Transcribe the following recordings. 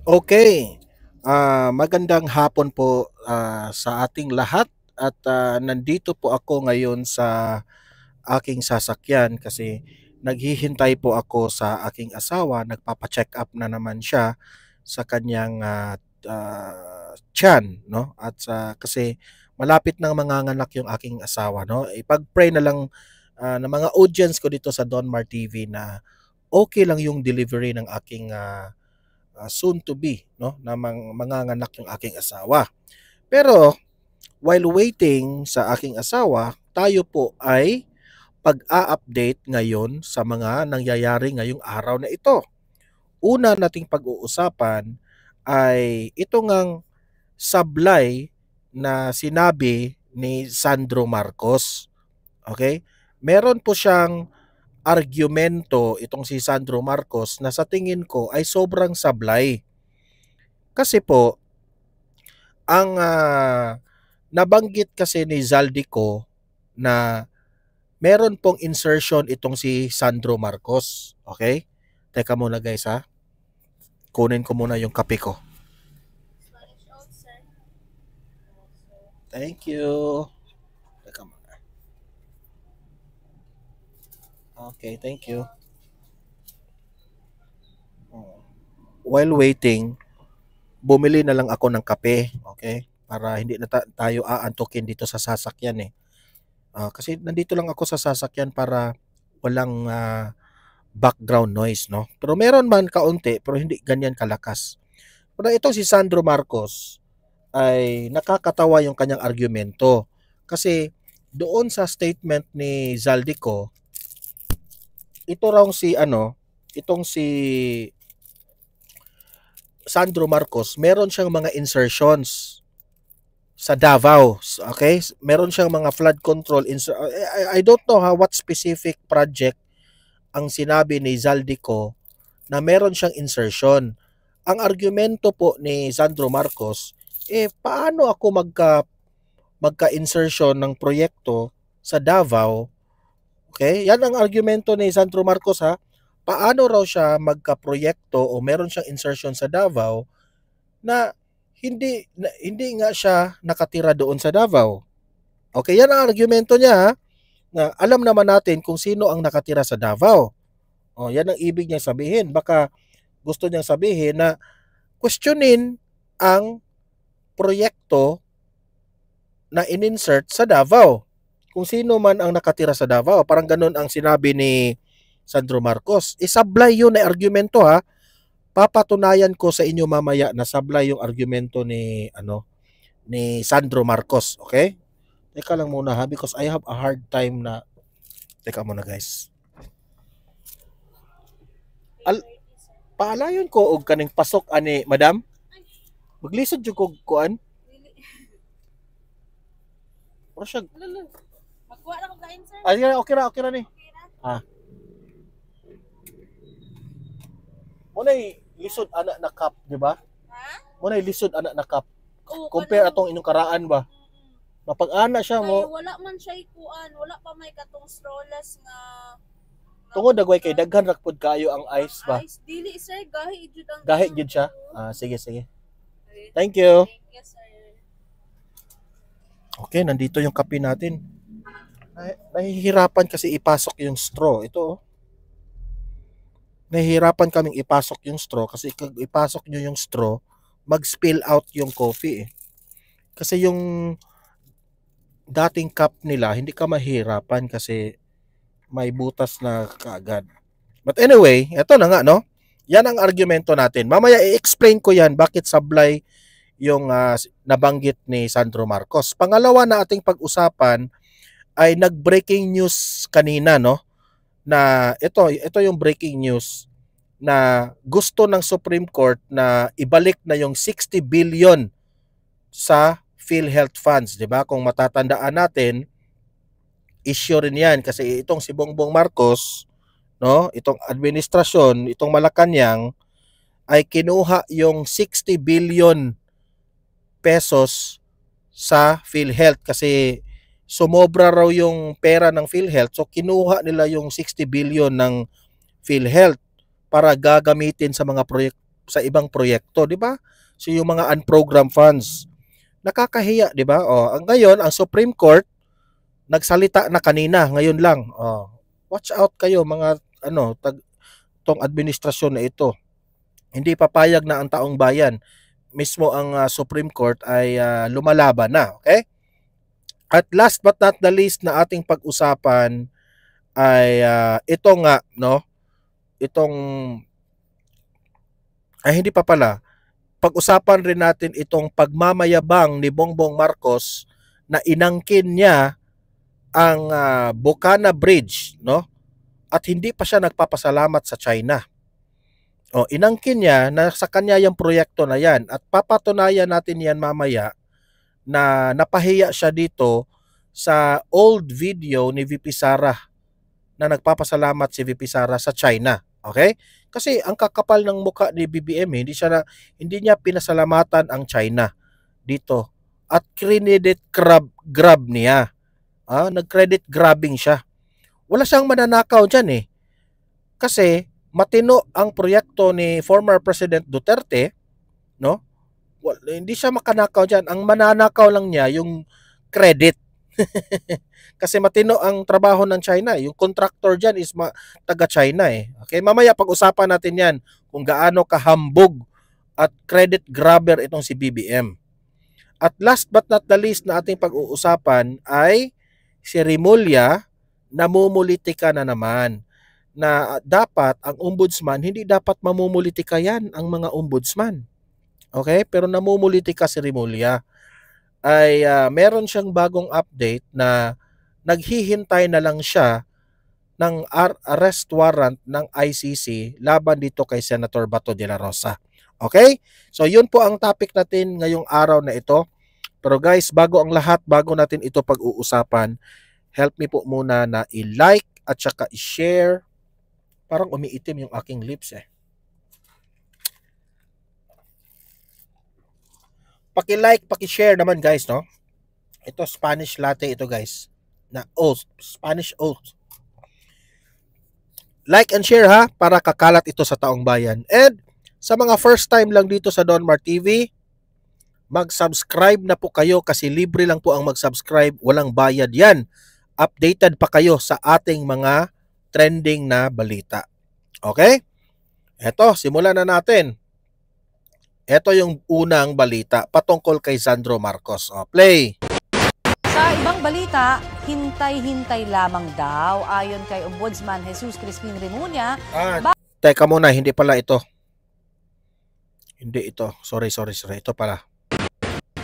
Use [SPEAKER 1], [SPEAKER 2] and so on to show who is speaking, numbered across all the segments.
[SPEAKER 1] Okay. Magandang hapon po sa ating lahat at nandito po ako ngayon sa aking sasakyan kasi naghihintay po ako sa aking asawa. Nagpapa-check up na naman siya sa kanyang tiyan, no? At kasi malapit nang manganganak yung aking asawa, no? Ipag-pray na lang ng mga audience ko dito sa Donmar TV na okay lang yung delivery ng aking soon to be, no, na manganganak yung aking asawa. Pero while waiting sa aking asawa, tayo po ay pag-a-update ngayon sa mga nangyayari ngayong araw na ito. Una nating pag-uusapan ay ito ngang sablay na sinabi ni Sandro Marcos. Okay? Meron po siyang argumento itong si Sandro Marcos na sa tingin ko ay sobrang sablay. Kasi po, ang nabanggit kasi ni Zaldico na meron pong insertion itong si Sandro Marcos. Okay? Teka muna guys ha. Kunin ko muna yung kape ko. Thank you. Teka muna. Okay, thank you. While waiting, bumili na lang ako ng kape. Okay? Para hindi na tayo aantukin dito sa sasakyan eh. Kasi nandito lang ako sa sasakyan para walang background noise, no? Pero meron man kaunti, pero hindi ganyan kalakas. Pero itong si Sandro Marcos ay nakakatawa yung kanyang argumento. Kasi doon sa statement ni Zaldico, ito raw si itong si Sandro Marcos, meron siyang mga insertions sa Davao. Okay? Meron siyang mga flood control. I don't know what specific project ang sinabi ni Zaldico na meron siyang insertion. Ang argumento po ni Sandro Marcos, paano ako magka-insertion ng proyekto sa Davao? Okay? Yan ang argumento ni Sandro Marcos ha. Paano raw siya magka-proyekto o meron siyang insertion sa Davao na hindi nga siya nakatira doon sa Davao. Okay, yan ang argumento niya ha, na alam naman natin kung sino ang nakatira sa Davao. Yan ang ibig niyang sabihin. Baka gusto niyang sabihin na questionin ang proyekto na in-insert sa Davao. Kung sino man ang nakatira sa Davao. Parang ganun ang sinabi ni Sandro Marcos. Isablay yun na argumento ha. Papatunayan ko sa inyo mamaya na sablay yung argumento ni Sandro Marcos, okay? Teka lang muna ha because I have a hard time na teka muna guys. Paalayon ko og kaning pasok ani madam. Maglisod jud ko kuan. Ora siya. Magkuha na ko kain sir. Ay okay ra ni. Munay lisod anak na cup, di ba? Ha? Munay lisod anak na cup. Compare atong inyong karaan ba? Mapag-ana siya mo.
[SPEAKER 2] Wala man siya ikuan, wala pa may katong strawless nga
[SPEAKER 1] tungod dagway kay daghan ra pud kayo ang ice ba?
[SPEAKER 2] Ice dili sir, gahi jud ang
[SPEAKER 1] gahi jud siya. Sige. Thank you.
[SPEAKER 2] Thank you sir.
[SPEAKER 1] Okay, nandito yung kape natin. Nahihirapan kasi ipasok yung straw. Ito nahihirapan kaming ipasok yung straw kasi kung ipasok nyo yung straw, mag-spill out yung coffee eh. Kasi yung dating cup nila, hindi ka mahirapan kasi may butas na kaagad. But anyway, eto na nga, no? Yan ang argumento natin. Mamaya i-explain ko yan bakit sablay yung nabanggit ni Sandro Marcos. Pangalawa na ating pag-usapan ay nag-breaking news kanina, no? Na ito yung breaking news na gusto ng Supreme Court na ibalik na yung 60 billion sa PhilHealth funds, 'di ba? Kung matatandaan natin, issue rin 'yan kasi itong si Bongbong Marcos, no, itong administrasyon, itong Malacanang ay kinuha yung 60 billion pesos sa PhilHealth kasi sumobra raw yung pera ng PhilHealth, so kinuha nila yung 60 billion ng PhilHealth para gagamitin sa mga sa ibang proyekto, di ba? So yung mga unprogrammed funds. Nakakahiya, di ba? Ang ngayon, ang Supreme Court nagsalita na kanina, ngayon lang. Watch out kayo mga tong administrasyon na ito. Hindi papayag na ang taong bayan. Mismo ang Supreme Court ay lumalaban na, okay? At last but not the least na ating pag-usapan ay ito nga, no? Itong hindi pa pala. Pag-usapan rin natin itong pagmamayabang ni Bongbong Marcos na inangkin niya ang Bocana Bridge, no? At hindi pa siya nagpapasalamat sa China. Inangkin niya na sa kanya yung proyekto na yan at papatunayan natin yan mamaya na napahiya siya dito sa old video ni VP Sara na nagpapasalamat si VP Sara sa China. Okay? Kasi ang kakapal ng mukha ni BBM, hindi niya pinasalamatan ang China dito. At credit grab niya. Nag-credit grabbing siya. Wala siyang mananakaw dyan Kasi matino ang proyekto ni former President Duterte, no? Hindi siya makanakaw dyan. Ang mananakaw lang niya yung credit. Kasi matino ang trabaho ng China. Yung contractor dyan is taga-China Okay, mamaya pag-usapan natin yan kung gaano kahambog at credit grabber itong si BBM. At last but not the least na ating pag-uusapan ay si Remulla namumulitika na naman. Na dapat ang ombudsman, hindi dapat mamumulitika yan ang mga ombudsman. Okay? Pero namumulitika si Remulla. Ay meron siyang bagong update na naghihintay na lang siya ng arrest warrant ng ICC laban dito kay Senator Bato de la Rosa. Okay? So yun po ang topic natin ngayong araw na ito. Pero guys, bago ang lahat, bago natin ito pag-uusapan, help me po muna na i-like at saka i-share. Parang umiitim yung aking lips Paki-like, paki-share naman guys, no? Ito Spanish latte ito guys. Na oath, Spanish oath. Like and share ha para kakalat ito sa taong bayan. And sa mga first time lang dito sa Donmar TV, mag-subscribe na po kayo kasi libre lang po ang mag-subscribe, walang bayad 'yan. Updated pa kayo sa ating mga trending na balita. Okay? Eto, simulan na natin. Ito yung unang balita patungkol kay Sandro Marcos. Play!
[SPEAKER 3] Sa ibang balita, hintay-hintay lamang daw ayon kay Ombudsman Jesus Crispin Remulla.
[SPEAKER 1] Teka muna, hindi pala ito. Hindi ito. Sorry. Ito pala.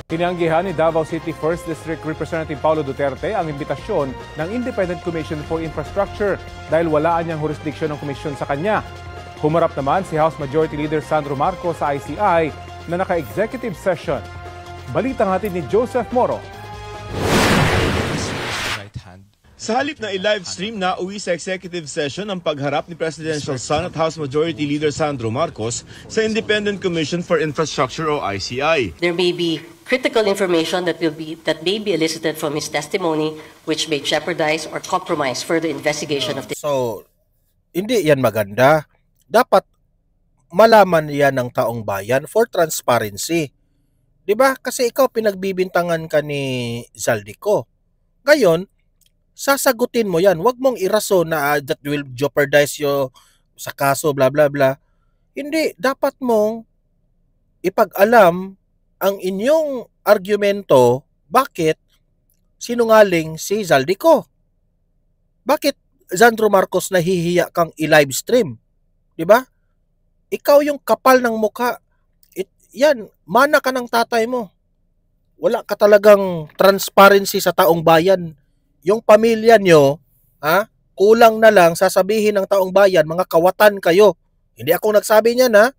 [SPEAKER 4] Tinanggihan ni Davao City 1st District Representative Paulo Duterte ang imbitasyon ng Independent Commission for Infrastructure dahil walaan niyang jurisdiction ng komisyon sa kanya. Humarap naman si House Majority Leader Sandro Marcos sa ICI na naka-executive session. Balitang hatid ni Joseph Moro.
[SPEAKER 5] Sa halip na i-livestream na uwi sa executive session ang pagharap ni Presidential Son at House Majority Leader Sandro Marcos sa Independent Commission for Infrastructure o ICI.
[SPEAKER 6] There may be critical information that may be elicited from his testimony which may jeopardize or compromise further investigation of the...
[SPEAKER 1] So, hindi yan maganda. Dapat malaman yan ng taong bayan for transparency. 'Di ba? Kasi ikaw pinagbibintangan ka ni Zaldico. Ngayon, sasagutin mo yan. Huwag mong iraso na that will jeopardize you sa kaso, bla bla bla. Hindi. Dapat mong ipag-alam ang inyong argumento bakit sinungaling si Zaldico. Bakit Sandro Marcos nahihiya kang i-livestream? 'Di ba? Ikaw yung kapal ng mukha. Yan, mana ka ng tatay mo. Wala ka talagang transparency sa taong bayan. Yung pamilya nyo, kulang na lang sasabihin ng taong bayan, mga kawatan kayo. Hindi ako nagsabi niyan,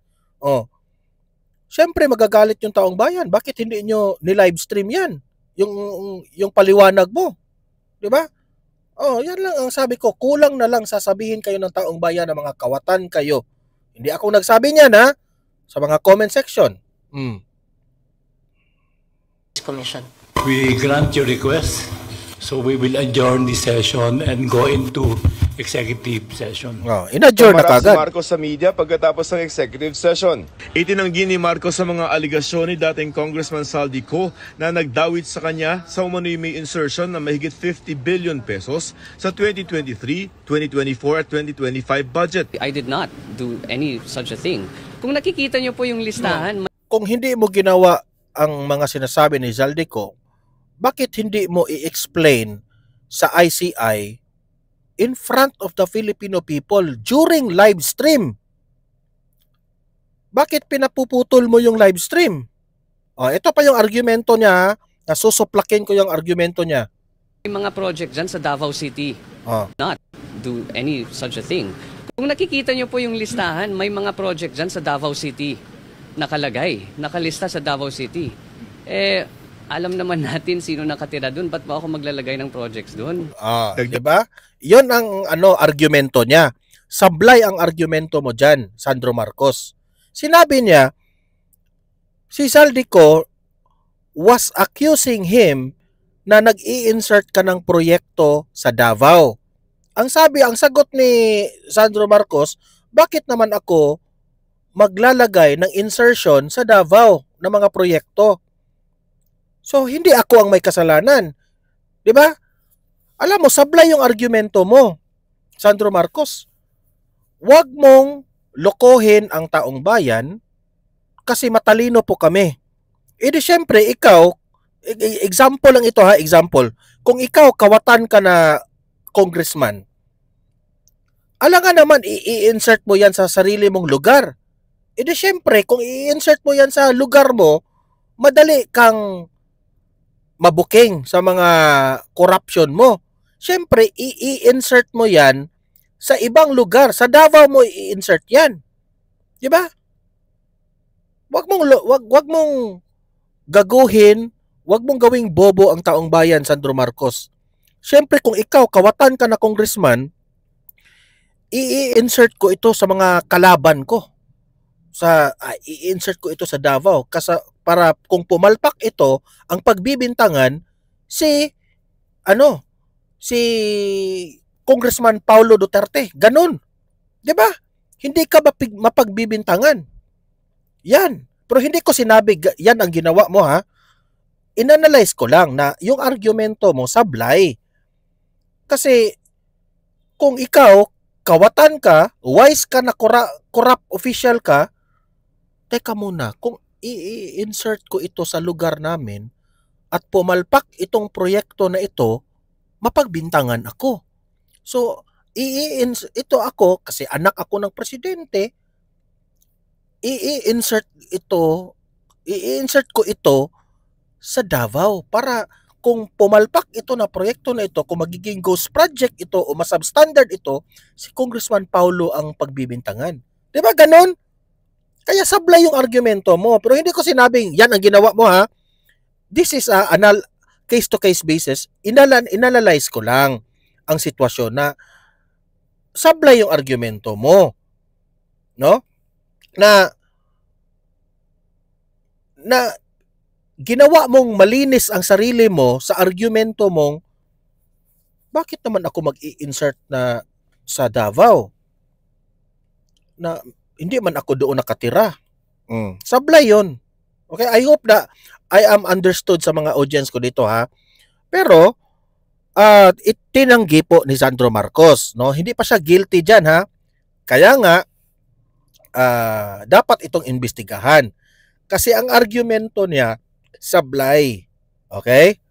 [SPEAKER 1] Siyempre magagalit yung taong bayan. Bakit hindi nyo ni-livestream yan? Yung paliwanag mo. 'Di ba? Yan lang ang sabi ko. Kulang na lang sasabihin kayo ng taong bayan na mga kawatan kayo. Hindi ako nagsabi niyan, sa mga comment section.
[SPEAKER 6] Commission.
[SPEAKER 7] We grant your request. So we will adjourn the session and go into executive session.
[SPEAKER 1] Inadjourn na
[SPEAKER 5] Pumarap si
[SPEAKER 1] kagad.
[SPEAKER 5] Marcos sa media pagkatapos ng executive session. Itinanggi ni Marcos sa mga aligasyon ni dating Congressman Saldico na nagdawit sa kanya sa umano'y may insertion na mahigit 50 billion pesos sa 2023, 2024 at 2025 budget.
[SPEAKER 8] I did not do any such a thing. Kung nakikita niyo po yung listahan,
[SPEAKER 1] Kung hindi mo ginawa ang mga sinasabi ni Zaldico, bakit hindi mo i-explain sa ICI in front of the Filipino people during live stream? Bakit pinapuputol mo yung live stream? Ito pa yung argumento niya, nasusuplakin ko yung argumento niya.
[SPEAKER 8] may mga project dyan sa Davao City. Not do any such a thing. Kung nakikita niyo po yung listahan, may mga project dyan sa Davao City. Nakalista sa Davao City. Alam naman natin sino nakatira doon. Ba't ba ako maglalagay ng projects doon?
[SPEAKER 1] Diba? Yun ang argumento niya. Sablay ang argumento mo dyan, Sandro Marcos. Sinabi niya, si Zaldico was accusing him na nag-i-insert ka ng proyekto sa Davao. Ang sagot ni Sandro Marcos, bakit naman ako maglalagay ng insertion sa Davao ng mga proyekto? So, hindi ako ang may kasalanan. Di ba? Alam mo, sablay yung argumento mo, Sandro Marcos. Huwag mong lokohin ang taong bayan kasi matalino po kami. Di syempre, ikaw, example lang ito ha, example. Kung ikaw, kawatan ka na congressman, alangan naman, i-insert mo yan sa sarili mong lugar. Di syempre, kung i-insert mo yan sa lugar mo, madali kang mabuking sa mga corruption mo. Siyempre, i-insert mo yan sa ibang lugar. Sa Davao mo i-insert yan. Di ba? Wag mong gaguhin, wag mong gawing bobo ang taong bayan, Sandro Marcos. Siyempre, kung ikaw, kawatan ka na congressman, i-insert ko ito sa mga kalaban ko. I-insert ko ito sa Davao para kung pumalpak ito ang pagbibintangan si Congressman Paulo Duterte. Ganun. 'Di ba? Hindi ka mapagbibintangan. Yan. Pero hindi ko sinabi yan ang ginawa mo ha. Inanalyze ko lang na yung argumento mo sablay. Kasi kung ikaw kawatan ka, wise ka na corrupt official ka, teka muna, kung i-insert ko ito sa lugar namin at pumalpak itong proyekto na ito, mapagbintangan ako. So, ito ako, kasi anak ako ng presidente, i-insert ko ito sa Davao para kung pumalpak ito na proyekto na ito, kung magiging ghost project ito o masubstandard ito, si Congressman Paulo ang pagbibintangan. Diba ganon? Kaya sablay yung argumento mo. Pero hindi ko sinabing, yan ang ginawa mo ha. This is a case-to-case basis. Inanalyze ko lang ang sitwasyon na sablay yung argumento mo. No? Na ginawa mong malinis ang sarili mo sa argumento mong bakit naman ako mag-i-insert na sa Davao? Na hindi man ako doon nakatira. Sablay yun. Okay, I hope na I am understood sa mga audience ko dito ha. Pero itinanggi po ni Sandro Marcos, no? Hindi pa siya guilty diyan ha. Kaya nga dapat itong imbestigahan. Kasi ang argumento niya sablay. Okay?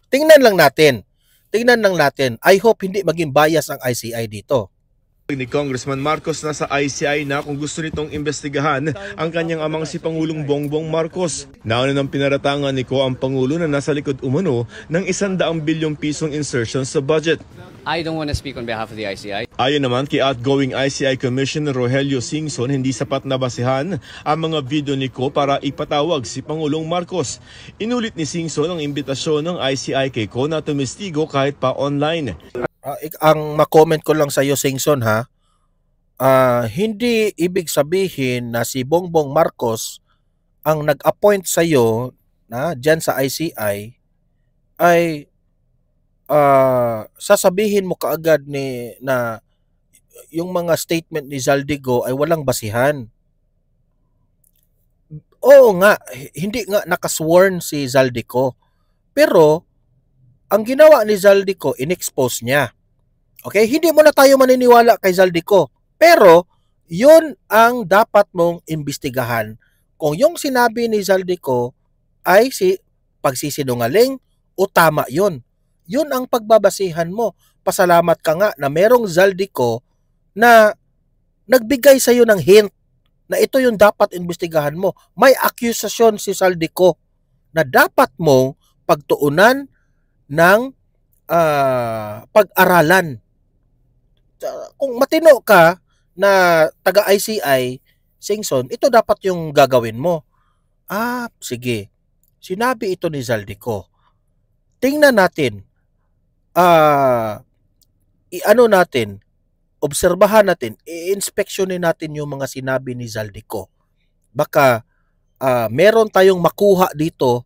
[SPEAKER 1] Tingnan lang natin. I hope hindi maging bias ang ICI dito.
[SPEAKER 5] Ni Congressman Marcos na sa ICI na kung gusto nitong imbestigahan ang kanyang amang si Pangulong Bongbong Marcos. Nauna ng pinaratangan ni ang Pangulo na nasa likod umano ng 100 bilyong pisong insertion sa budget.
[SPEAKER 8] I don't want to speak on behalf of the ICI.
[SPEAKER 5] Ayon naman kay outgoing ICI Commissioner Rogelio Singson, hindi sapat na basihan ang mga video ni para ipatawag si Pangulong Marcos. Inulit ni Singson ang imbitasyon ng ICI kay na tumistigo kahit pa online.
[SPEAKER 1] Ang makomment ko lang sa iyo, Singson ha, hindi ibig sabihin na si Bongbong Marcos ang nag-appoint sa iyo na dyan sa ICI ay sasabihin mo kaagad na yung mga statement ni Zaldico ay walang basihan. Oo nga, hindi nga nakasworn si Zaldico. Pero, ang ginawa ni Zaldico, in-expose niya. Okay? Hindi mo na tayo maniniwala kay Zaldico. Pero, yun ang dapat mong imbestigahan. Kung yung sinabi ni Zaldico ay pagsisinungaling o tama yun. Yun ang pagbabasihan mo. Pasalamat ka nga na merong Zaldico na nagbigay sa iyo ng hint na ito yung dapat imbestigahan mo. May akusasyon si Zaldico na dapat mong pagtuunan ng pag-aralan. Kung matino ka na taga-ICI, Singson, ito dapat yung gagawin mo. Sige. Sinabi ito ni Zaldico. Tingnan natin. Obserbahan natin, i-inspeksyonin natin yung mga sinabi ni Zaldico. Baka meron tayong makuha dito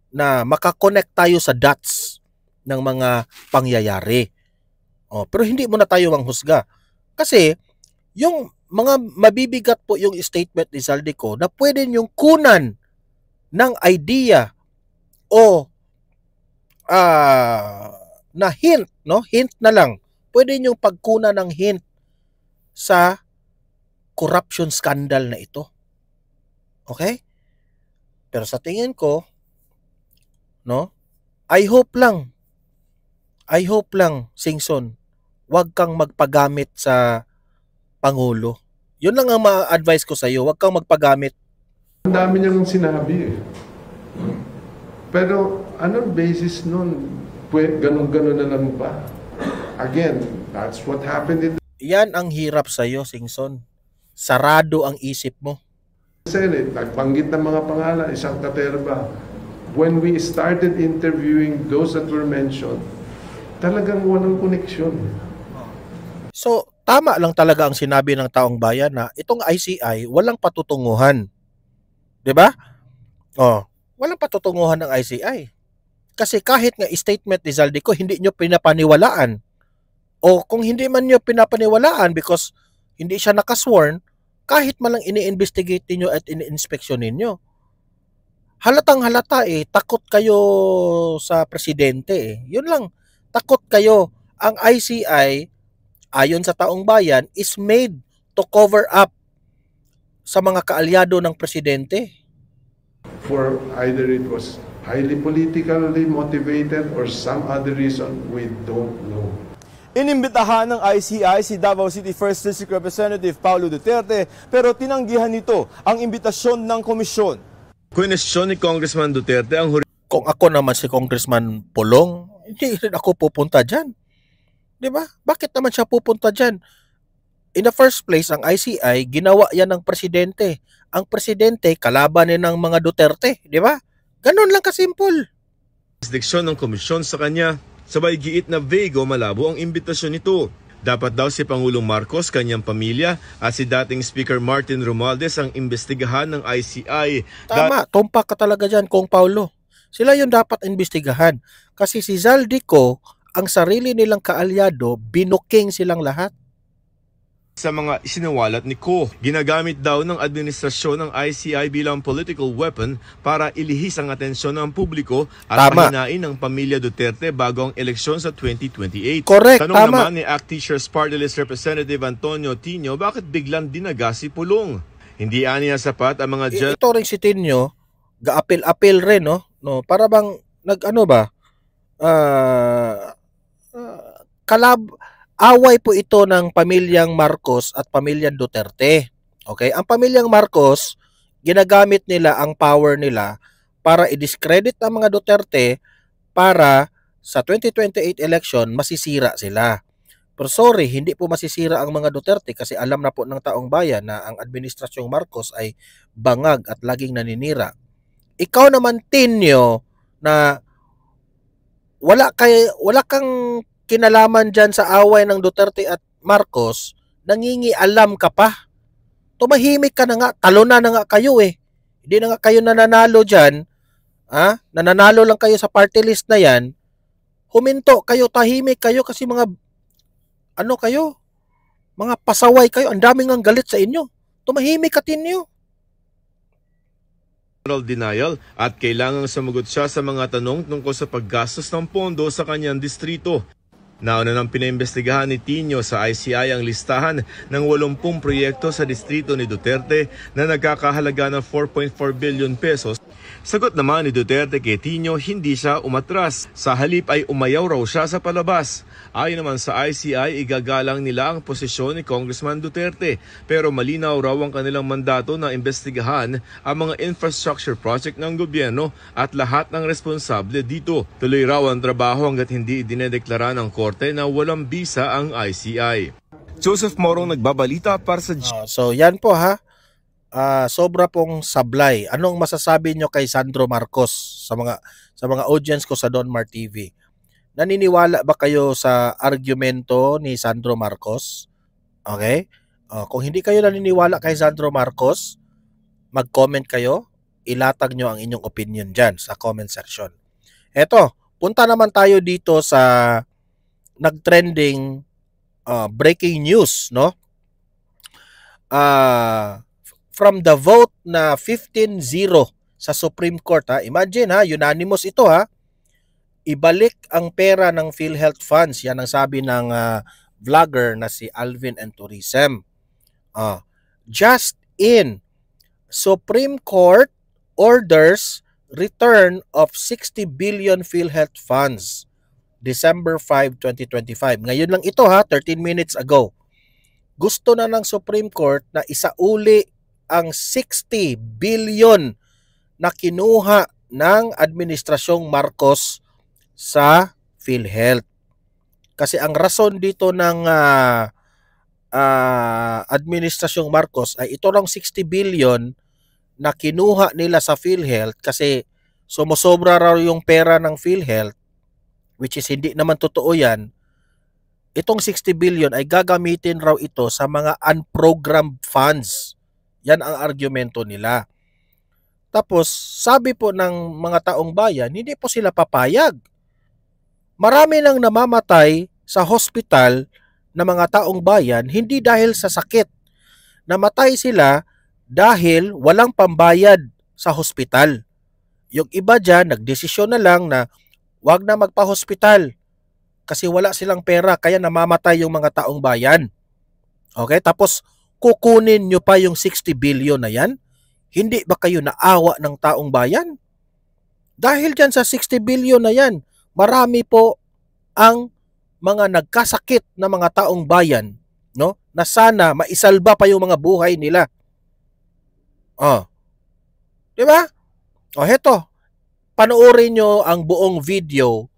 [SPEAKER 1] na makakonect tayo sa dots ng mga pangyayari. Pero hindi muna tayo manghusga. Kasi yung mga mabibigat po yung statement ni Zaldico na pwede niyong kunan ng idea o na hint, no? Hint na lang. Pwede niyong pagkunan ng hint sa corruption scandal na ito. Okay? Pero sa tingin ko, no? I hope lang, Singson, wag kang magpagamit sa Pangulo. Yun lang ang ma-advise ko sa iyo, wag kang magpagamit.
[SPEAKER 7] Ang dami niyang sinabi eh. Pero anong basis nun? Ganun-ganun na lang ba? Again, that's what happened in
[SPEAKER 1] Yan ang hirap sa iyo, Singson. Sarado ang isip mo.
[SPEAKER 7] Senate. Nagbanggit ng mga pangalan, isang katerba. When we started interviewing those that were mentioned, talagang walang koneksyon.
[SPEAKER 1] So, tama lang talaga ang sinabi ng taong bayan na itong ICI walang patutunguhan. 'Di ba? Walang patutunguhan ng ICI. Kasi kahit nga statement ni Zaldico, hindi nyo pinapaniwalaan. O kung hindi man nyo pinapaniwalaan because hindi siya nakasworn, kahit man lang ini-investigate niyo at ini-inspeksyon ninyo. Halatang halata takot kayo sa presidente Yun lang, takot kayo. Ang ICI, ayon sa taong bayan, is made to cover up sa mga kaalyado ng presidente.
[SPEAKER 7] For either it was highly politically motivated or some other reason, we don't know.
[SPEAKER 5] Inimbitahan ng ICI si Davao City 1st District Representative Paulo Duterte pero tinanggihan nito ang imbitasyon ng komisyon. Kwestiyon ni Congressman Duterte ang
[SPEAKER 1] Kung ako naman si Congressman Pulong, hindi rin ako pupunta dyan. Di ba? Bakit naman siya pupunta dyan? In the first place, ang ICI, ginawa yan ng presidente. Ang presidente, kalaban ng mga Duterte. Di ba? Ganun lang kasimple.
[SPEAKER 5] jurisdiksyon ng komisyon sa kanya. Sabay giit na vague o malabo ang imbitasyon nito. Dapat daw si Pangulong Marcos, kanyang pamilya at si dating Speaker Martin Romualdez ang imbestigahan ng ICI.
[SPEAKER 1] Tama, tumpak ka talaga dyan, Kong Paulo. Sila yung dapat imbestigahan. Kasi si Zaldico, ang sarili nilang kaalyado, binuking silang lahat.
[SPEAKER 5] Sa mga isinawalat ni Ko, ginagamit daw ng administrasyon ng ICI bilang political weapon para ilihis ang atensyon ng publiko at pahinain ng pamilya Duterte bago ang eleksyon sa 2028.
[SPEAKER 1] Correct,
[SPEAKER 5] Tanong naman ni ACT Teachers Party List Representative Antonio Tino, bakit biglang dinaga si Pulong? Hindi aniya sapat ang mga
[SPEAKER 1] Ito rin si Tino, gaapil-apil rin, no? Para bang, away po ito ng pamilyang Marcos at pamilyang Duterte. Okay? Ang pamilyang Marcos, ginagamit nila ang power nila para i-discredit ang mga Duterte para sa 2028 election masisira sila. Pero sorry, hindi po masisira ang mga Duterte kasi alam na po ng taong bayan na ang administrasyong Marcos ay bangag at laging naninira. Ikaw naman, Tinyo, na wala kang kinalaman dyan sa away ng Duterte at Marcos, nangingialam ka pa. Tumahimik ka na nga, talunan na nga kayo Hindi na nga kayo nananalo dyan. Nananalo lang kayo sa party list na yan. huminto kayo, tahimik kayo kasi mga ano kayo, mga pasaway kayo, ang daming ang galit sa inyo. Tumahimik ka tinyo.
[SPEAKER 5] Denial at kailangang sumagot siya sa mga tanong tungkol sa paggastos ng pondo sa kanyang distrito. Nauna nang pinaimbestigahan ni Tino sa ICI ang listahan ng 80 proyekto sa distrito ni Duterte na nagkakahalaga ng 4.4 billion pesos. Sagot naman ni Duterte kay Tino, hindi siya umatras. Sa halip ay umayaw raw siya sa palabas. Ayon naman sa ICI, igagalang nila ang posisyon ni Congressman Duterte. Pero malinaw raw ang kanilang mandato na imbestigahan ang mga infrastructure project ng gobyerno at lahat ng responsable dito. Tuloy raw ang trabaho hanggat hindi idinedeklara ng korte na walang bisa ang ICI. Joseph Morong nagbabalita para sa
[SPEAKER 1] So yan po ha. Sobra pong sablay. Anong masasabi nyo kay Sandro Marcos sa mga audience ko sa Donmar TV? Naniniwala ba kayo sa argumento ni Sandro Marcos? Okay? Kung hindi kayo naniniwala kay Sandro Marcos, mag-comment kayo, ilatag nyo ang inyong opinion dyan sa comment section. Eto, punta naman tayo dito sa nag-trending breaking news, no? From the vote na 15-0 sa Supreme Court, ha? Imagine ha, unanimous ito ha. Ibalik ang pera ng PhilHealth funds. Yan ang sabi ng vlogger na si Alvin and Tourism. Just in, Supreme Court orders return of 60 billion PhilHealth funds. December 5, 2025. Ngayon lang ito ha, 13 minutes ago. Gusto na ng Supreme Court na isauli ang 60 billion na kinuha ng Administrasyong Marcos sa PhilHealth. Kasi ang rason dito ng Administrasyong Marcos ay ito lang 60 billion na kinuha nila sa PhilHealth kasi sumusobra raw yung pera ng PhilHealth, which is hindi naman totoo yan. Itong 60 billion ay gagamitin raw ito sa mga unprogrammed funds. Yan ang argumento nila. Tapos, sabi po ng mga taong bayan, hindi po sila papayag. Marami nang namamatay sa hospital na mga taong bayan, hindi dahil sa sakit. Namatay sila dahil walang pambayad sa hospital. Yung iba dyan, nagdesisyon na lang na wag na magpa-hospital kasi wala silang pera, kaya namamatay yung mga taong bayan. Okay? Tapos, kukunin nyo pa yung 60 billion na yan? Hindi ba kayo naawa ng taong bayan? Dahil dyan sa 60 billion na yan, marami po ang mga nagkasakit na mga taong bayan, no? Na sana maisalba pa yung mga buhay nila. Di ba? Heto. Panoorin nyo ang buong video.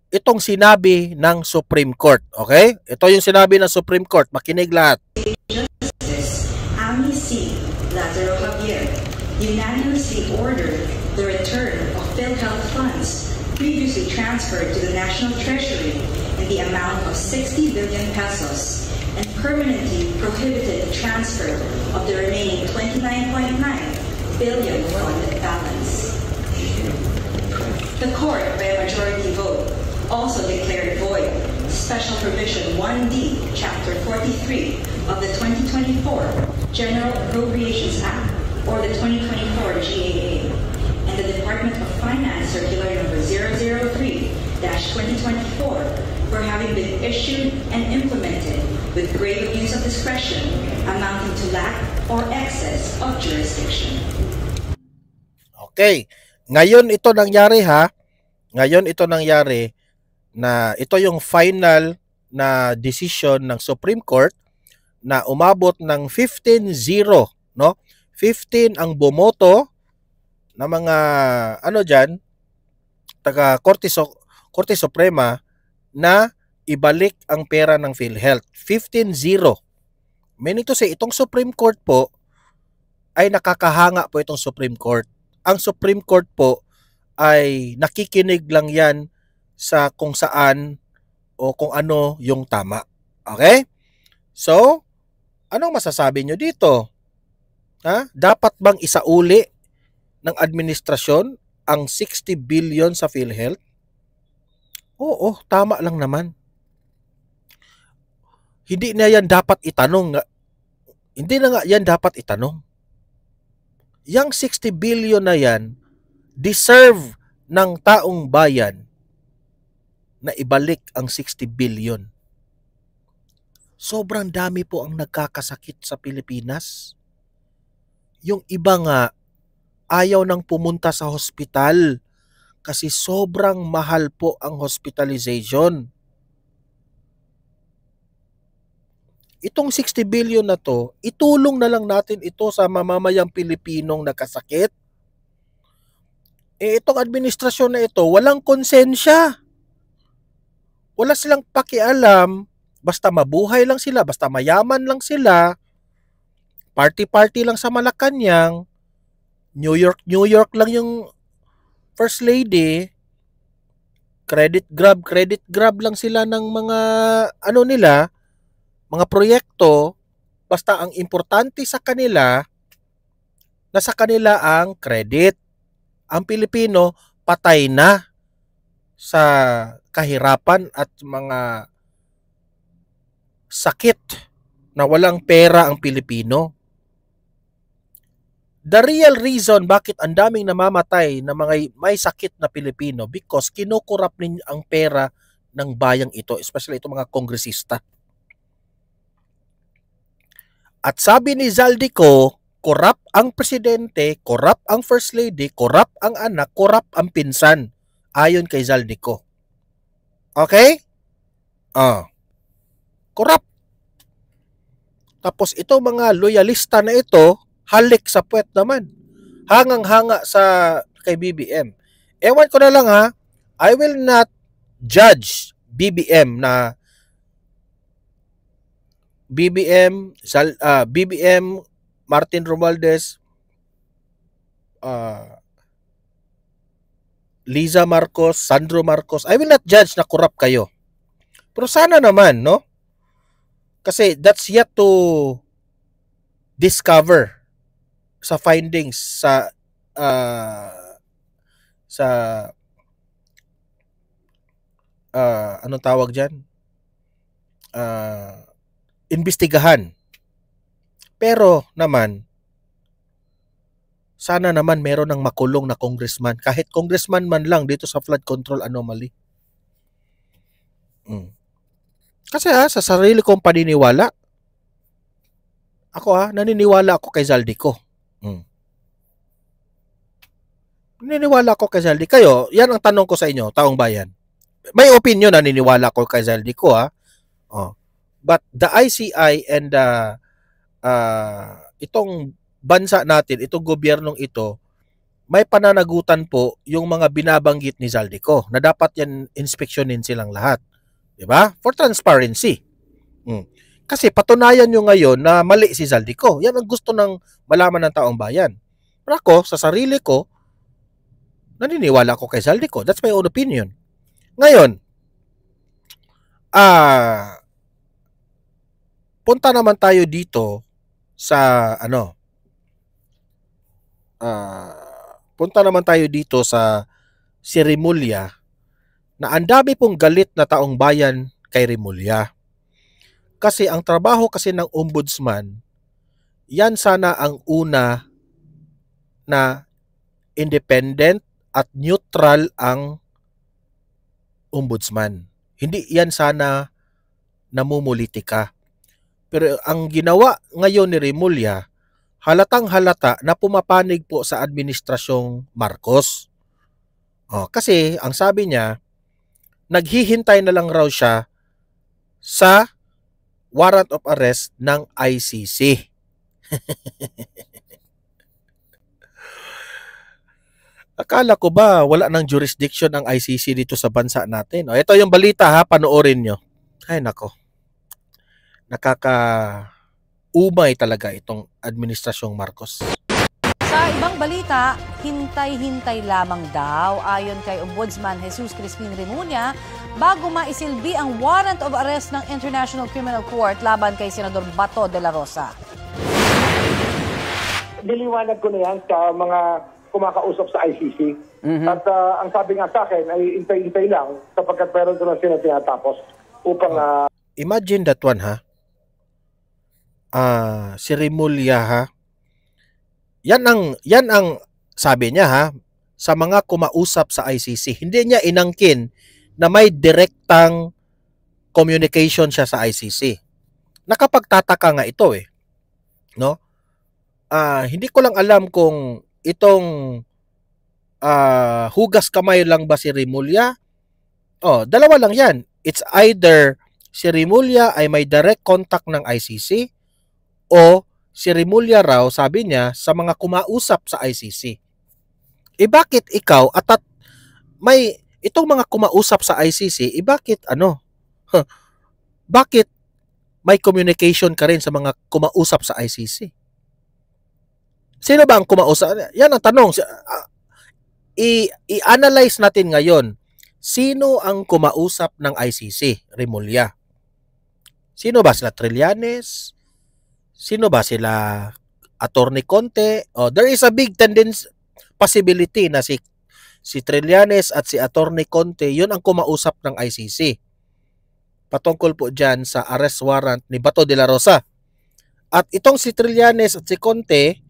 [SPEAKER 1] Itong sinabi ng Supreme Court. Okay? Ito yung sinabi ng Supreme Court. Makinig lahat.
[SPEAKER 9] Justice Amy C. Lazaro Javier unanimously ordered the return of PhilHealth funds previously transferred to the National Treasury in the amount of 60 billion pesos and permanently prohibited the transfer of the remaining 29.9 billion fund balance. The court, by a majority vote, also declared void Special Provision 1D, Chapter 43 of the 2024 General Appropriations Act, or the 2024 GAA, and the Department of Finance Circular Number 003-2024 for having been issued and implemented with grave abuse of discretion amounting to lack or excess of jurisdiction.
[SPEAKER 1] Okay. Ngayon ito nangyari ha. Ngayon ito nangyari na ito yung final na decision ng Supreme Court na umabot ng 15-0, no? 15 ang bumoto na mga diyan taga Korte Suprema na ibalik ang pera ng PhilHealth. 15-0. Meaning to say, itong Supreme Court po ay nakakahanga po itong Supreme Court. Ang Supreme Court po ay nakikinig lang yan sa kung saan o kung ano yung tama. Okay? So, anong masasabi nyo dito? Dapat bang isauli ng administrasyon ang 60 billion sa PhilHealth? Oo, tama lang naman. Hindi na yan dapat itanong. Hindi na nga yan dapat itanong. Yang 60 billion na yan, deserve ng taong bayan na ibalik ang 60 billion. Sobrang dami po ang nagkakasakit sa Pilipinas. Yung iba nga, ayaw nang pumunta sa hospital kasi sobrang mahal po ang hospitalization. Itong 60 billion na to, itulong na lang natin ito sa mamamayang Pilipinong nakasakit. Itong administrasyon na ito, walang konsensya. Wala silang pakialam, basta mabuhay lang sila, basta mayaman lang sila, party-party lang sa Malacanang, New York lang yung First Lady, credit grab lang sila ng mga nila, mga proyekto, basta ang importante sa kanila, nasa kanila ang credit. Ang Pilipino, patay na sa kahirapan at mga sakit na walang pera ang Pilipino. The real reason bakit ang daming namamatay na mga may sakit na Pilipino because kinukurap ninyo ang pera ng bayang ito, especially itong mga kongresista. At sabi ni Zaldico, korap ang presidente, korap ang first lady, korap ang anak, korap ang pinsan. Ayon kay Zaldico. Okay? Korap. Tapos ito mga loyalista na ito, halik sa puwet naman. Hangang-hanga sa kay BBM. Ewan ko na lang ha, I will not judge BBM na BBM Martin Romualdez, Liza Marcos, Sandro Marcos. I will not judge na corrupt kayo. Pero sana naman, no? Kasi that's yet to discover sa findings sa anong tawag dyan? Imbestigahan. Pero naman, sana naman meron ng makulong na congressman. Kahit congressman man lang dito sa flood control anomaly. Kasi sa sarili kong paniniwala, ako naniniwala ako kay Zaldico. Naniniwala ako kay Zaldico. Kayo, yan ang tanong ko sa inyo, taong bayan. May opinion, naniniwala ako kay Zaldico But the ICI and itong bansa natin, itong gobyernong ito, may pananagutan po yung mga binabanggit ni Zaldico na dapat yan inspeksyonin silang lahat. Diba? For transparency. Kasi patunayan nyo ngayon na mali si Zaldico. Yan ang gusto ng malaman ng taong bayan. Pero ako, sa sarili ko, naniniwala ako kay Zaldico. That's my own opinion. Ngayon, punta naman tayo dito sa si Remulla na ang dami pong galit na taong bayan kay Remulla. Kasi ang trabaho kasi ng ombudsman, yan sana ang una na independent at neutral ang ombudsman. Hindi yan sana namumulitika. Pero ang ginawa ngayon ni Remulla, halatang halata na pumapanig po sa administrasyong Marcos. Kasi ang sabi niya, naghihintay na lang raw siya sa warrant of arrest ng ICC. Akala ko ba wala nang jurisdiction ang ICC dito sa bansa natin? Ito yung balita panoorin nyo. Ay nako. Nakaka-umay talaga itong administrasyong Marcos.
[SPEAKER 3] Sa ibang balita, hintay-hintay lamang daw ayon kay Ombudsman Jesus Crispin Remulla bago maisilbi ang warrant of arrest ng International Criminal Court laban kay Senador Bato de la Rosa.
[SPEAKER 10] Niliwanag ko na yan sa mga kumakausap sa ICC. At ang sabi nga sa akin ay intay-intay lang sapagkat meron ko lang sila tinatapos upang...
[SPEAKER 1] Imagine that one, ha? Si Remulla, ha? Yan ang sabi niya, ha? Sa mga kumausap sa ICC. Hindi niya inangkin na may direktang communication siya sa ICC. Nakapagtataka nga ito eh. No? Hindi ko lang alam kung itong hugas kamay lang ba si Remulla. Dalawa lang yan. It's either si Remulla ay may direct contact ng ICC o si Remulla raw, sabi niya, sa mga kumausap sa ICC. Bakit ikaw at may itong mga kumausap sa ICC, bakit bakit may communication ka rin sa mga kumausap sa ICC? Sino ba ang kumausap? Yan ang tanong. I-analyze natin ngayon. Sino ang kumausap ng ICC, Remulla? Sino ba sila? Trillanes? Sino ba sila? Attorney Conte? There is a big possibility na si Trillanes at si Attorney Conte, yun ang kumausap ng ICC. Patungkol po dyan sa arrest warrant ni Bato de la Rosa. At itong si Trillanes at si Conte,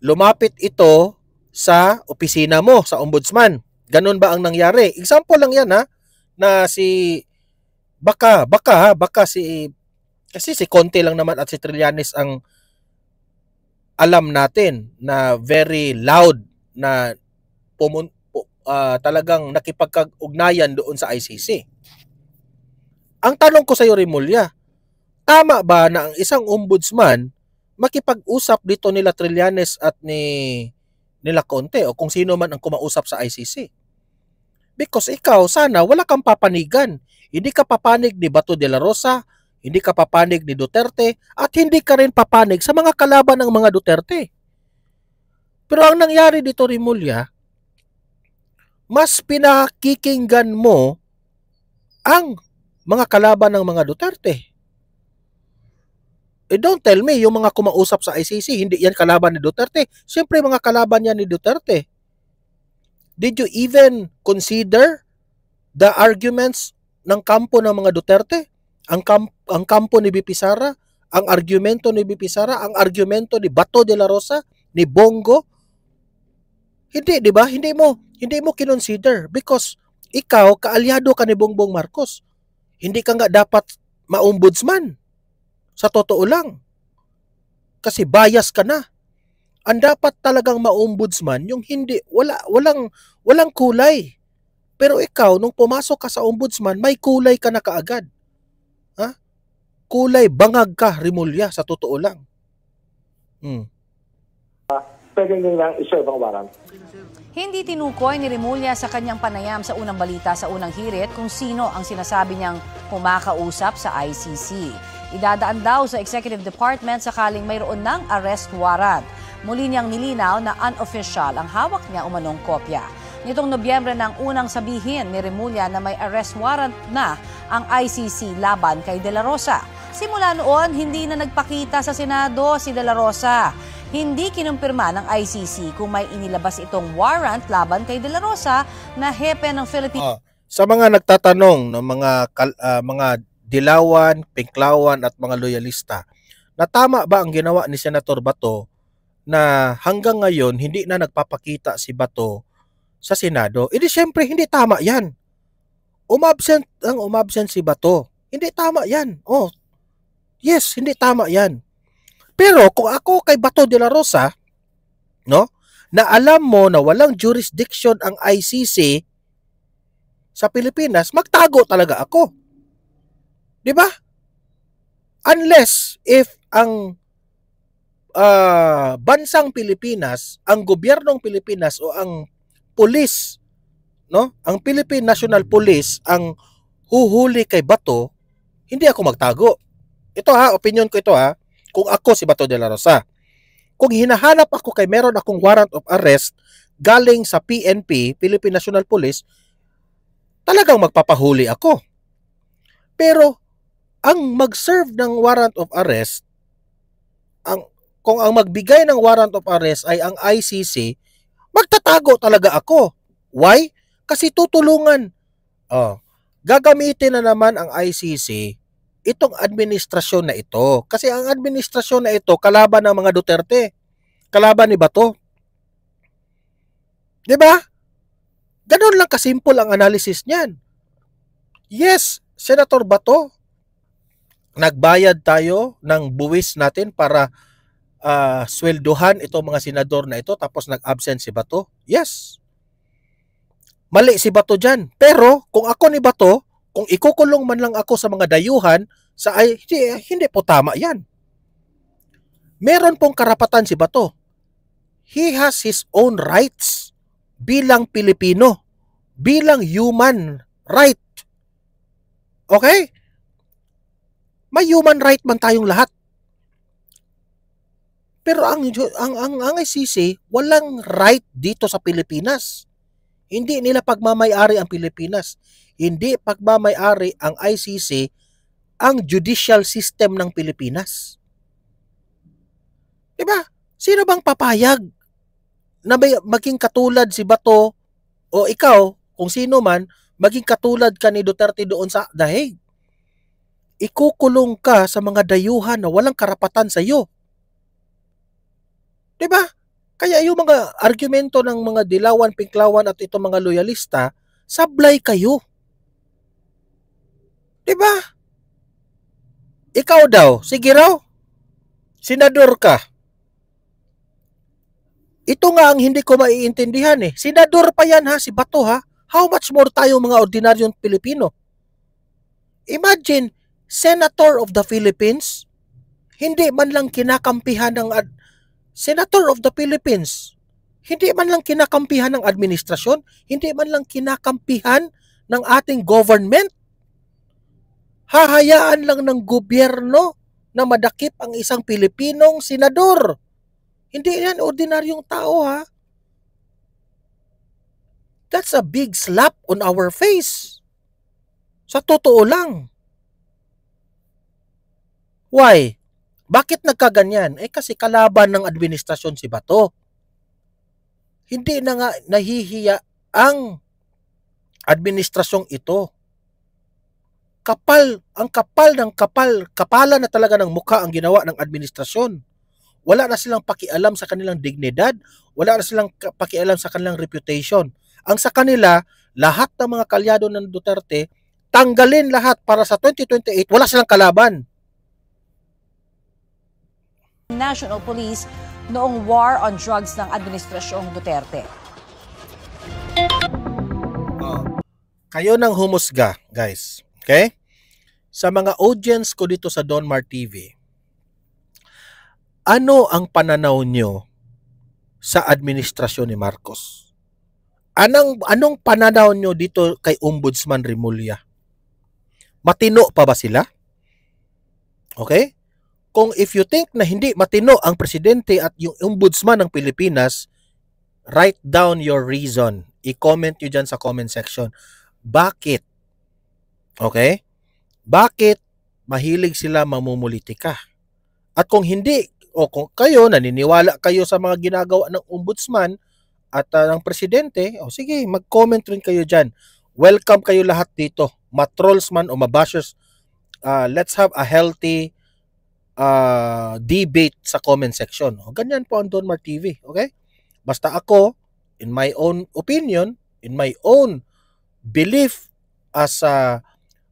[SPEAKER 1] lumapit ito sa opisina mo, sa ombudsman. Ganun ba ang nangyari? Example lang yan, ha? Na kasi si Conte lang naman at si Trillanes ang alam natin na very loud na talagang nakipagkag-ugnayan doon sa ICC. Ang tanong ko sa iyo, Remulla, tama ba na ang isang ombudsman makipag-usap dito nila Trillanes at nila Conte o kung sino man ang kumausap sa ICC? Because ikaw, sana wala kang papanigan. Hindi ka papanig ni Bato de la Rosa, hindi ka papanig ni Duterte, at hindi ka rin papanig sa mga kalaban ng mga Duterte. Pero ang nangyari dito, Remulla, mas pinakikinggan mo ang mga kalaban ng mga Duterte. Don't tell me, yung mga kumausap sa ICC, hindi yan kalaban ni Duterte. Siyempre, mga kalaban yan ni Duterte. Did you even consider the arguments ng kampo ng mga Duterte? Ang kampo ni BP Sara, ang argumento ni BP Sara, ang argumento ni Bato de la Rosa, ni Bongo. Hindi, di ba? Hindi mo kinonsider because ikaw, kaalyado ka ni Bongbong Marcos. Hindi ka nga dapat ma-ombudsman. Sa totoo lang. Kasi bias ka na. Ang dapat talagang ma-ombudsman, yung walang kulay. Pero ikaw, nung pumasok ka sa ombudsman, may kulay ka na kaagad. Ha? Kulay, bangag ka, Remulla, sa totoo lang.
[SPEAKER 10] Pwede nilang iserve ang warrant.
[SPEAKER 3] Hindi tinukoy ni Remulla sa kanyang panayam sa unang balita sa unang hirit kung sino ang sinasabi niyang kumakausap sa ICC. Idadaan daw sa Executive Department sakaling mayroon ng arrest warrant. Muli niyang nilinaw na unofficial ang hawak niya umanong kopya. Nitong Nobyembre nang unang sabihin ni Remulla na may arrest warrant na ang ICC laban kay De La Rosa. Simula noon, hindi na nagpakita sa Senado si De La Rosa. Hindi kinumpirma ng ICC kung may inilabas itong warrant laban kay De La Rosa na hepe ng Philippines.
[SPEAKER 1] Sa mga nagtatanong ng mga Dilawan, Pinklawan at mga loyalista, na tama ba ang ginawa ni Senator Bato na hanggang ngayon hindi na nagpapakita si Bato sa Senado? Siyempre hindi tama yan. Umabsent si Bato. Hindi tama yan. Yes, hindi tama yan. Pero kung ako kay Bato de la Rosa, no, na alam mo na walang jurisdiction ang ICC sa Pilipinas, magtago talaga ako. 'Di ba? Unless if ang bansang Pilipinas, ang gobyernong Pilipinas o ang police, no, ang Philippine National Police ang huhuli kay Bato, hindi ako magtago. Ito opinion ko ito kung ako si Bato de la Rosa. Kung hinahanap ako kay meron akong warrant of arrest galing sa PNP, Philippine National Police, talagang magpapahuli ako. Pero ang mag-serve ng warrant of arrest, ang kung ang magbigay ng warrant of arrest ay ang ICC, magtatago talaga ako. Why? Kasi tutulungan. Gagamitin na naman ang ICC itong administrasyon na ito. Kasi ang administrasyon na ito, kalaban ng mga Duterte. Kalaban ni Bato. Diba? Ganon lang kasimple ang analysis niyan. Yes, Senator Bato, nagbayad tayo ng buwis natin para swelduhan itong mga senador na ito tapos nag-absent si Bato. Yes. Mali si Bato dyan. Pero kung ako ni Bato, kung ikukulong man lang ako sa mga dayuhan, hindi po tama yan. Meron pong karapatan si Bato. He has his own rights bilang Pilipino, bilang human right. Okay? May human right man tayong lahat. Pero ang ICC, walang right dito sa Pilipinas. Hindi nila pagmamay-ari ang Pilipinas. Hindi pagmamay-ari ang ICC ang judicial system ng Pilipinas. Diba? Sino bang papayag na maging katulad si Bato o ikaw, kung sino man, maging katulad ka ni Duterte doon sa dahig? Ikukulong ka sa mga dayuhan na walang karapatan sa iyo. Diba? Kaya yung mga argumento ng mga dilawan, pinklawan at itong mga loyalista, sablay kayo. Diba? Ikaw daw, sige raw, senador ka. Ito nga ang hindi ko maiintindihan eh. Senador pa yan ha, si Bato ha. How much more tayo mga ordinaryong Pilipino? Imagine, Senator of the Philippines, hindi man lang kinakampihan ng Senator of the Philippines, hindi man lang kinakampihan ng administrasyon, hindi man lang kinakampihan ng ating government. Hahayaan lang ng gobyerno na madakip ang isang Pilipinong senador. Hindi yan ordinaryong tao ha. That's a big slap on our face. Sa totoo lang. Why? Bakit nagkaganyan? Kasi kalaban ng administrasyon si Bato. Hindi na nga nahihiya ang administrasyong ito. Kapalan na talaga ng mukha ang ginawa ng administrasyon. Wala na silang pakialam sa kanilang dignidad, wala na silang pakialam sa kanilang reputation. Ang sa kanila, lahat ng mga kalyado ng Duterte, tanggalin lahat para sa 2028, wala silang kalaban.
[SPEAKER 3] National Police noong war on drugs ng Administrasyong Duterte.
[SPEAKER 1] Kayo nang humusga, guys. Okay? Sa mga audience ko dito sa Donmar TV, ano ang pananaw nyo sa administrasyon ni Marcos? Anong pananaw nyo dito kay Ombudsman Remulla? Matino pa ba sila? Okay? Kung if you think na hindi matino ang presidente at yung ombudsman ng Pilipinas, write down your reason. I-comment nyo dyan sa comment section. Bakit? Okay? Bakit mahilig sila mamumulitika? At kung hindi, o kung kayo, naniniwala kayo sa mga ginagawa ng ombudsman at ng presidente, sige, mag-comment rin kayo dyan. Welcome kayo lahat dito. Matrolls man o mabashers, let's have a healthy debate sa comment section. Ganyan po ang Donmar TV. Okay? Basta ako, in my own opinion, in my own belief as a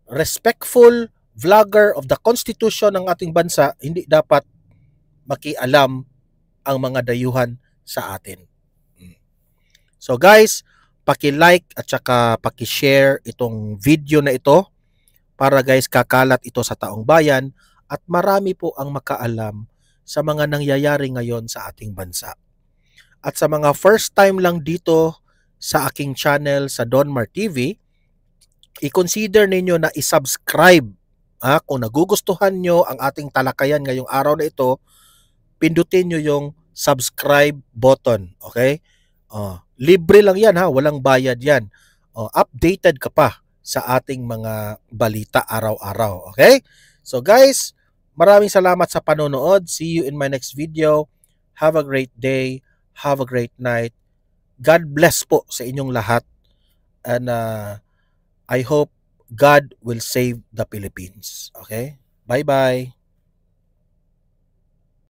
[SPEAKER 1] respectful vlogger of the Constitution ng ating bansa, hindi dapat makialam ang mga dayuhan sa atin. So guys, paki-like at saka paki-share itong video na ito para guys kakalat ito sa taong bayan at marami po ang makaalam sa mga nangyayari ngayon sa ating bansa. At sa mga first time lang dito sa aking channel sa Donmar TV, i-consider ninyo na i-subscribe. Kung nagugustuhan nyo ang ating talakayan ngayong araw na ito, pindutin nyo yung subscribe button. Okay? Libre lang yan walang bayad yan. Updated ka pa sa ating mga balita araw-araw. Okay? So guys, Maraming salamat sa panonood. See you in my next video. Have a great day. Have a great night. God bless po sa inyong lahat. And I hope God will save the Philippines. Okay? Bye-bye.